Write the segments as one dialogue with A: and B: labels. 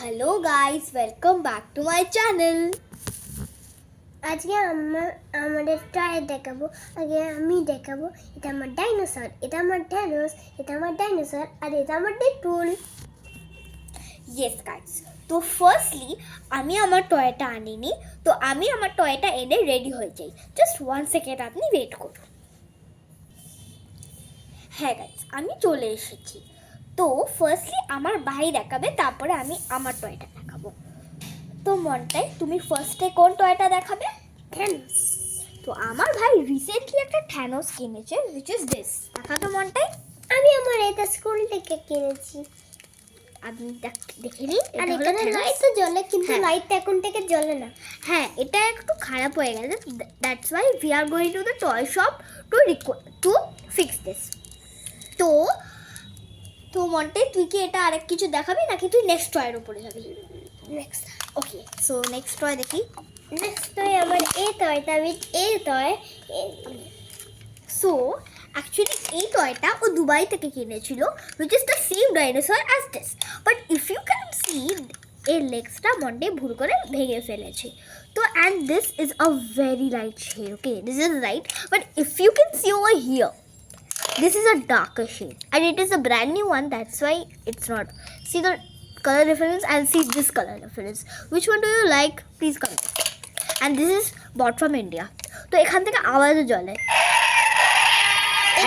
A: Hello guys, welcome back to my channel.
B: আজকে আমাদের toy দেখাবো। আগে আমি দেখাবো, এটা আমার ডাইনোসর, এটা আমার ঢ্যাঁড়স, এটা আমার ডাইনোসর, আর এটা আমার ডেডপুল।
A: ইয়েস গাইস, তো ফার্স্টলি আমি আমার টয়টা আনিনি, তো আমি আমার টয়টা এনে রেডি হয়ে যাই। জাস্ট 1 সেকেন্ড আপনি ওয়েট করুন। হ্যাঁ গাইস, আমি চলে এসেছি। তো ফার্স্টলি আমার ভাই দেখাবে, তারপরে আমি আমার টয়টা দেখাবো। তো মনটাই, তুমি ফার্স্টে কোন টয়টা দেখাবে?
B: ঢ্যাঁড়স।
A: তো আমার ভাই রিসেন্টলি একটা থ্যানোস কিনেছে, উইচ ইজ দিস। দেখা তো মনটাই,
B: আমি আমার এটা স্কুল থেকে কিনেছি।
A: আপনি দেখে নিন।
B: আর
A: এটা হলো
B: এখানে
A: Thanos।
B: লাইট তো জ্বলে, কিন্তু
A: হ্যাঁ।
B: লাইটটা এখন থেকে জ্বলে না।
A: হ্যাঁ, এটা একটু খারাপ হয়ে গেছে। That's why we are going to the toy shop to fix this. তো তো মন্টে, তুই কি এটা আরেক কিছু দেখাবি নাকি তুই নেক্সট টয়ের উপরে যাবি?
B: Next
A: okay, so next toy দেখি।
B: টয় আমার এই টয়টা উইথ এই টয়।
A: সো অ্যাকচুয়ালি এই টয়টা ও দুবাই থেকে কিনেছিল, which is the same dinosaur as this. But if you can see, এর লেগসটা মন্ডে ভুল করে ভেঙে ফেলেছে। তো and this is a very light shade, okay, this is light, but if you can see over here, this is a darker shade and it is a brand new one, that's why it's not. See the color difference and see this color difference. Which one do you like? Please comment. And this is bought from India. তো এখান থেকে আওয়াজও জ্বলে।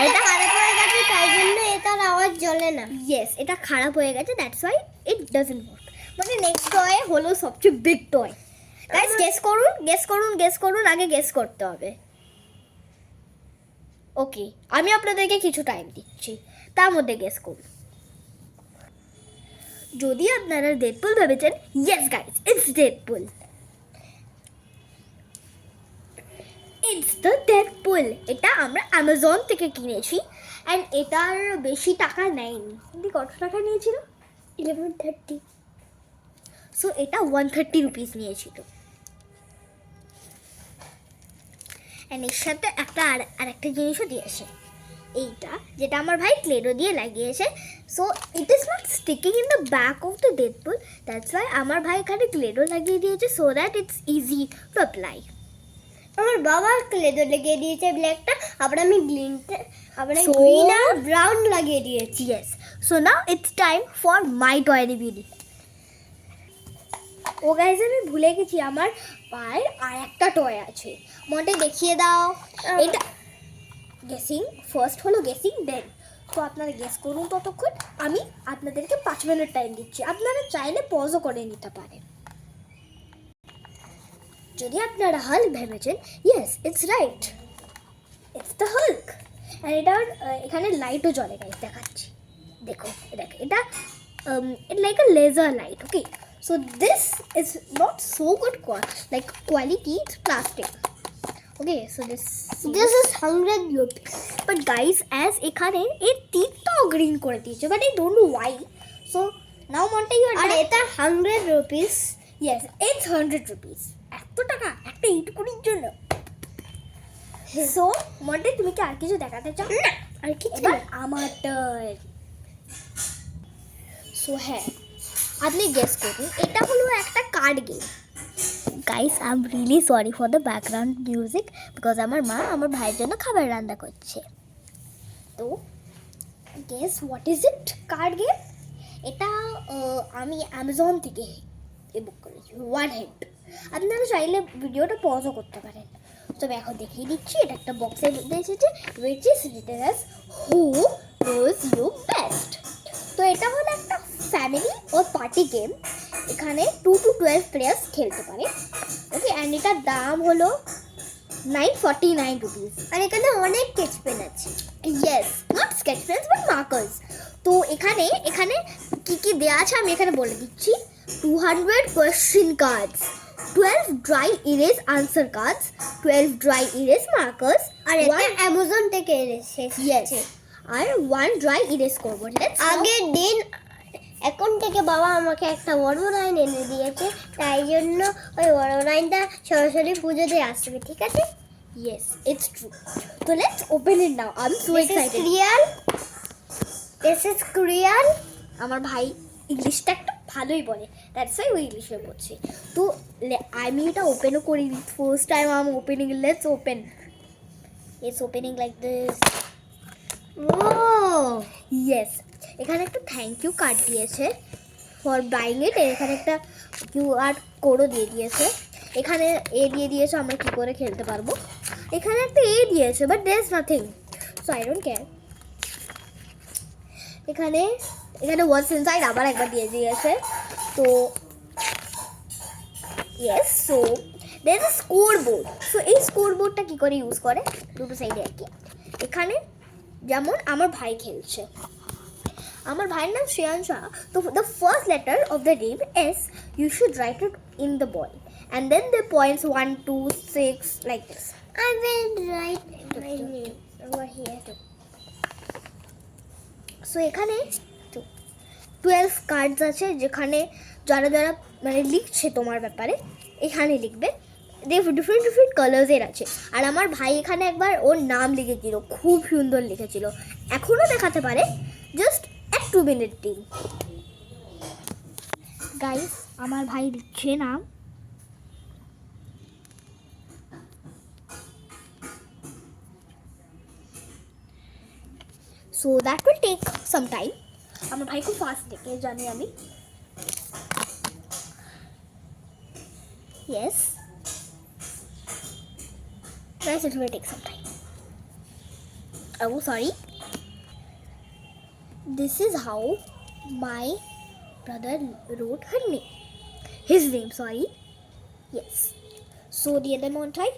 B: এটা খারাপ হয়ে গেছে, তাই জন্য এটার আওয়াজ জ্বলে না।
A: ইয়েস, এটা খারাপ হয়ে গেছে, that's why it doesn't work. মানে নেক্সট টয় হলো সবচেয়ে বিগ টয়। গাইস গেস করুন, গেস করুন, আগে গেস করতে হবে। ওকে, আমি আপনাদেরকে কিছু টাইম দিচ্ছি, তার মধ্যে গেস করুন। যদি আপনারা ডেডপুল ভেবেছেন, yes guys, it's Deadpool. It's the Deadpool. এটা আমরা অ্যামাজন থেকে কিনেছি অ্যান্ড এটার বেশি টাকা নেয়নি। কিন্তু কত টাকা নিয়েছিল?
B: 11:30।
A: সো এটা 130 রুপিস নিয়েছিল। অ্যান্ড এর সাথে আরেকটা জিনিসও দিয়েছে, এইটা যেটা আমার ভাই ক্লেডো দিয়ে লাগিয়েছে। So it is not sticking in the back of the Deadpool, that's why আমার ভাই এখানে ক্লেডো লাগিয়ে দিয়েছে, so that it's easy to apply.
B: আমার বাবা ক্লেডো লাগিয়ে দিয়েছে ব্ল্যাকটা, আবার আমি আবার
A: So-
B: গ্রিন আর ব্রাউন লাগিয়ে দিয়েছি।
A: Yes, so now it's time for my toy review. Oh guys, আমি ভুলে গেছি, আমার পায়ের আর একটা টয় আছে। মনটা দেখিয়ে দাও। এটা গেসিং, ফার্স্ট হলো গেসিং, দেন তো আপনারা গেস করুন। ততক্ষণ আমি আপনাদেরকে 5 মিনিট টাইম দিচ্ছি, আপনারা চাইলে পজও করে নিতে পারেন। যদি আপনারা হাল্ক ভেবেছেন, yes it's right, it's the Hulk. আর এটা এখানে লাইটও জ্বলে, গাইজ দেখাচ্ছি, দেখো এটা it like a laser light, okay. So this is not so good quality, it's plastic, okay. So this
B: This is 100 rupees.
A: but guys, as এখানে এর টিপটাও গ্রিন করে দিয়েছে, but I don't know why. So now Monte, you are
B: R
A: done.
B: এটা 100 rupees.
A: Yes, it's 100 rupees. এত টাকা একটা ইটকুরির জন্য। So Monte, তুমি কি আর কিছু দেখাতে চাও?
B: না, আর কিছু
A: এবার
B: না।
A: আমার টার্ন। সো হ্যাঁ, আপনি গেস করুন, এটা হলো একটা card game. Guys, I am really sorry for the background music, because আমার মা আমার ভাইয়ের জন্য খাবার রান্না করছে। তো guess what is it? Card game. এটা আমি অ্যামাজন থেকে বুক করেছি, ওয়ান হেড। আপনারা চাইলে ভিডিওটা পজও করতে পারেন। তবে এখন দেখিয়ে দিচ্ছি, এটা একটা বক্সের মধ্যে এসেছে, which is written as who knows you best. তো এটা হলো একটা ফ্যামিলি ও পার্টি গেম। এখানে 2 to 12 প্লেয়ার্স খেলতে পারে, ওকে। অ্যান্ড এটার দাম হলো 949 রুপিস।
B: আর এখানে অনেক স্কেচ পেন আছে।
A: Yes, not sketch pens but markers. তো এখানে কি দেওয়া আছে আমি এখানে বলে দিচ্ছি। 200 question cards, 12 dry erase answer cards, 12 dry erase markers,
B: আর এটা অ্যামাজন থেকে
A: ইয়েস,
B: এসেছে।
A: আর 1 ড্রাই ইরেজ করব।
B: আগের দিন এখন থেকে বাবা আমাকে একটা বড় লাইন এনে দিয়েছে, তাই জন্য ওই বড় লাইনটা সরাসরি পুজোতে আসবে, ঠিক আছে?
A: Yes, it's true. তো let's open it now. I am so excited.
B: This is ক্রিয়াল।
A: আমার ভাই ইংলিশটা একটা ভালোই বলে, দ্যাটস ওয়াই ও ইংলিশে পড়ছে। তো আমি এটা ওপেনও করিনি, first time I am opening. Let's open. It's opening like this.
B: Oh
A: yes, এখানে একটা থ্যাংক ইউ কার্ড দিয়েছে ফর বাইং ইট। এখানে একটা কিউআর কোডও দিয়ে দিয়েছে। এখানে এ দিয়ে দিয়েছে, আমরা কী করে খেলতে পারবো। এখানে একটা এ দিয়েছে, but there is nothing, so I don't care. এখানে ওয়াটস ইনসাইড আবার একবার দিয়ে দিয়েছে। তো yes, so there is score board. সো এই স্কোর বোর্ডটা কী করে ইউজ করে, দুটো সাইডে আর কি। এখানে যেমন আমার ভাই খেলছে, আমার ভাইয়ের নাম শ্রেয়ান শাহ। তো the first letter of the name S, you should write it in the ball, and then the points 1 2 6 like this.
B: I will write my name over here.
A: So এখানে 12 কার্ডস আছে, যেখানে যারা যারা মানে লিখছে তোমার ব্যাপারে এখানে লিখবে। ডিফারেন্ট কালার্সের আছে। আর আমার ভাই এখানে একবার ওর নাম লিখেছিল, খুব সুন্দর লিখেছিল, এখনও দেখাতে পারে। জাস্ট 2 মিনিট দিন গাইস, আমার ভাই লিখছে নাম। So that will take some time. আমার ভাই খুব ফাস্ট লিখে, জানি আমি। Yes guys, it will take some time. Oh sorry, this is how my brother wrote her name, his name, sorry. Yes, so দিয়ে দেন মনটাই।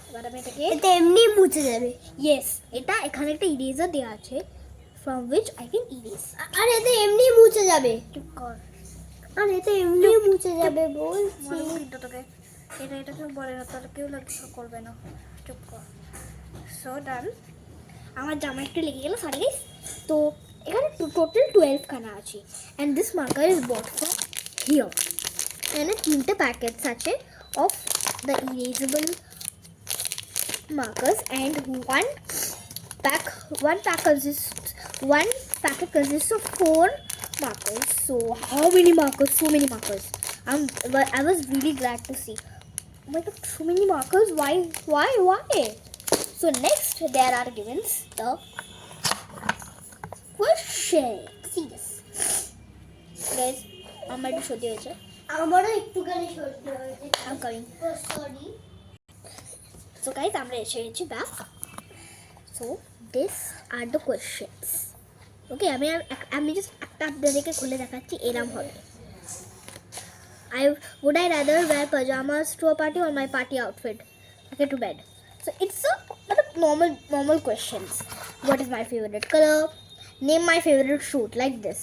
A: এবার আমি এটাকে
B: এটা এমনি মুছে যাবে।
A: ইয়েস, এটা এখানে একটা ইরেজার দেওয়া আছে from which I can erase.
B: আর এটা এমনি মুছে যাবে।
A: চুপ কর,
B: আর এটা এমনি মুছে যাবে বলছি।
A: মনে করি তো তোকে, এটা কেউ বলে না, তাহলে কেউ লক্ষ্য করবে না। চুপ কর। সো ডান, আমার জামা একটু লেগে গেল, সরি গাইস। তো এখানে টোটাল 12 খানা আছে, and this marker is bought from here. এখানে 3টে প্যাকেটস আছে of the erasable markers, and one packet consists of 4 markers. So how many markers? So many markers. I was really glad to see. Oh my god, so many markers. Why? So next there are given the question. See this, guys. আমার একটু সর্দি হয়েছে।
B: আমারও একটুখানি সর্দি হয়েছে।
A: I'm coming.
B: Sorry.
A: So guys, আমরা এসে গেছি back. So these are the questions. Okay, আমি just একটা আপনাদেরকে খুলে দেখাচ্ছি, এরম হবে। Would I rather wear pajamas to a party or my party outfit? Okay, to bed. So it's a normal questions. What is my favorite color? Name my favorite fruit, like this.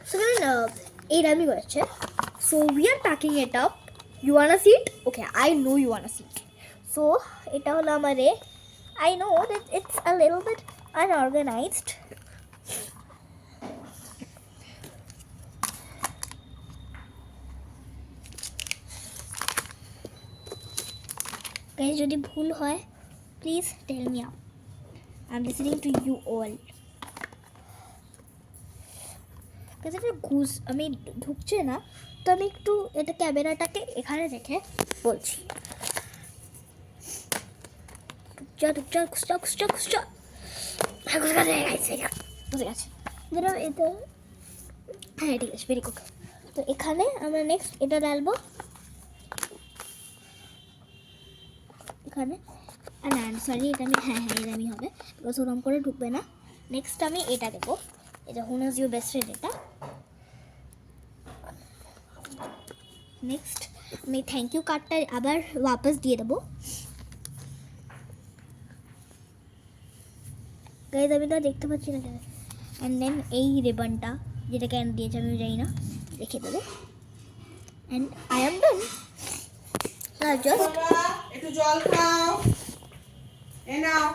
A: So then এরমই question. So we are packing it up. You wanna see it? Okay, I know you wanna see it. So এটা হলো আমাদের, I know that it's a little bit unorganized. Guys, যদি ভুল হয় please tell me out, I am listening to you all. এটা ঘুষ আমি ঢুকছে না, তো আমি একটু এটা ক্যামেরাটাকে এখানে রেখে বলছি। হ্যাঁ ঠিক আছে, ভেরি গুড। তো এখানে আমরা নেক্সট এটা ডালবো এখানে। না সরি, এটা আমি এরমই হবে, বিকজ ওরম করে ঢুকবে না। নেক্সট আমি এটা দেবো, এটা হুন ইজ ইউর বেস্ট ফ্রেন্ড। এটা নেক্সট আমি থ্যাংক ইউ কার্ডটা আবার ওয়াপস দিয়ে দেবো। গাইজ আমি তো দেখতে পাচ্ছি না কেন। অ্যান্ড দেন এই রিবনটা যেটা কেন দিয়েছে আমি জানি না, রেখে দেবো। And I am done. Just
C: একটু জল খাও, এ নাও।